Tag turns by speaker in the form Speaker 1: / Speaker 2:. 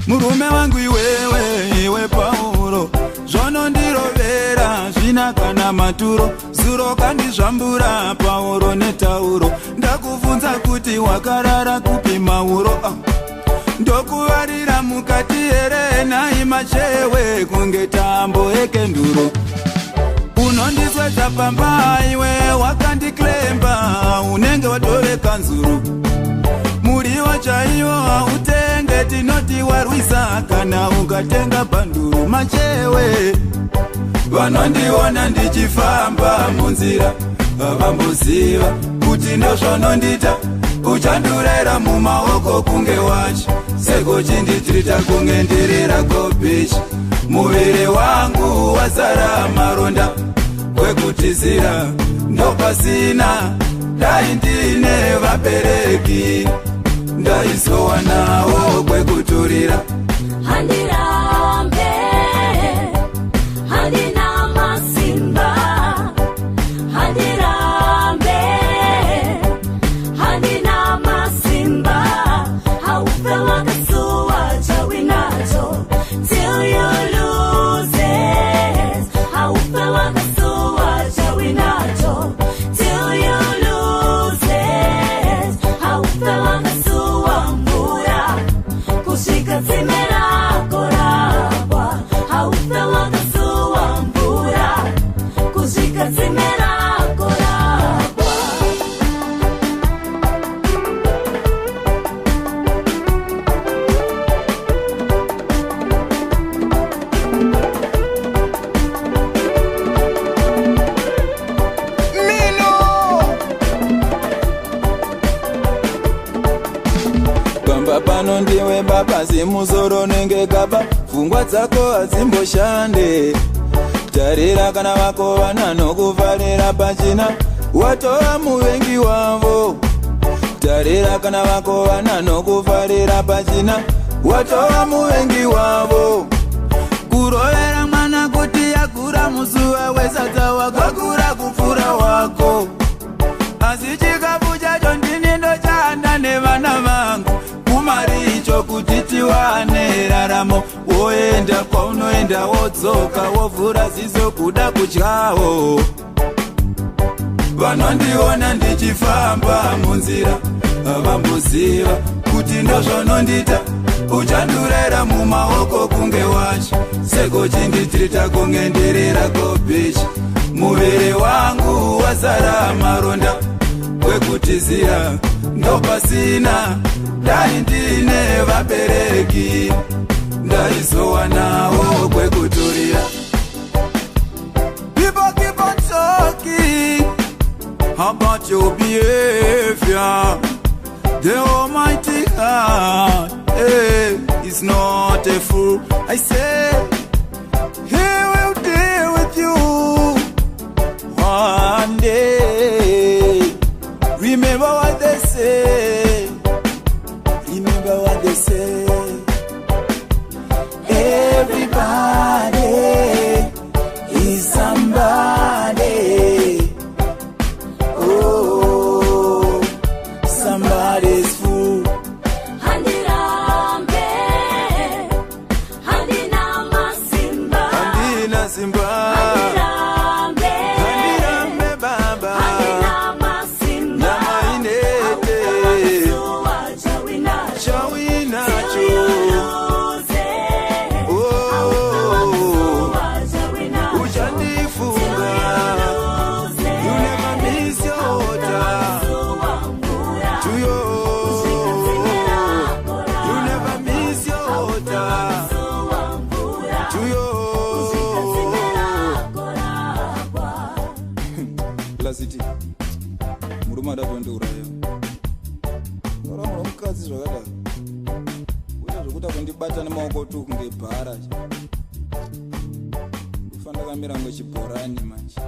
Speaker 1: Murume wangu iwe Pauro, zvono ndirovera zvina kana maturo. Zuro kandizvambura Pauro netauro, ndakuvunza kuti wakarara kupi Mauro. Ndokuvarira mukati here nai machewe kunge tambo ekenduro. Unondiswedza pamba iwe wakandiklemba, unenge watoveka nzuru. Muriwo chaiwo hautenge, tinoti warwisa kana ukatenga banduru. Machewe vanondiona ndichifamba munzira, havamboziva kuti ndozvonondita. Uchandurera mumaoko kunge wacho, seko chinditrita kunge ndirira kopichi. Muviri wangu wazara maronda, kwekutizira ndopasina. Dai ndine vabereki, ndaizowanawo kwekuturira.
Speaker 2: Handirambe, handina masimba. Handirambe, handina masimba. Haufe wakasuwa chawinacho till you lose it. Haufe wakasuwa chawinacho till you lose it. Haufe wakasuwa mbura kushika zimera korabwa. Haufe wakasuwa mbura kushika zimera korabwa.
Speaker 1: Pamba pano ndiwe baba, zimuzoro nenge gaba. Pfungwa dzako hadzimboshande. Tarira kana vako vana nokuvarira pachina, watova muvengi wavo. Tarira kana vako vana nokuvarira pachina, watova muvengi wavo. Kurovera mwana kuti yakura muzuva wesadza wakakura kupfuura wako. Asi chikafu chacho ndini ndochanda nevana vangu. Kumari icho kuti tiwane raramo, woenda kwaunoenda wodzoka, wovhura ziso kuda kudyawo. Vanondiona ndichifamba munzira, havamboziva kuti ndozvonondita. Uchandurera mumaoko kunge wacho, seko chinditrita kunge ndirira kopichi. Muviri wangu wazara maronda, kwekutizira ndopasina. Dai ndine vabereki, ndaizowanawo kwekuturira. People keep on talking about your behavior. The Almighty God, is not a fool. I say He will deal with you one day. Remember what they say. Remember what they say. Everybody is somebody. Oh, somebody's fool.
Speaker 2: Handirambe, handina masimba.
Speaker 1: Handina simba.
Speaker 2: Handirambe,
Speaker 1: Handirambe baba.
Speaker 2: handina masimba.
Speaker 1: Namainete.
Speaker 2: Haufe wakasuwa chawinacho
Speaker 1: Chawinacho.
Speaker 2: till you lose it.
Speaker 1: Oh.
Speaker 2: Haufe wakasuwa chawinacho
Speaker 1: Uchandifunga. You never miss your time. To you. You never miss your time. To you. Lasiti. Murume adatondiuraya. Ora mukadzi zvakadaro. Uita zvokuti akundibata nemaoko tu kunge bhara. Ndofana kamira ngechibhorani manje.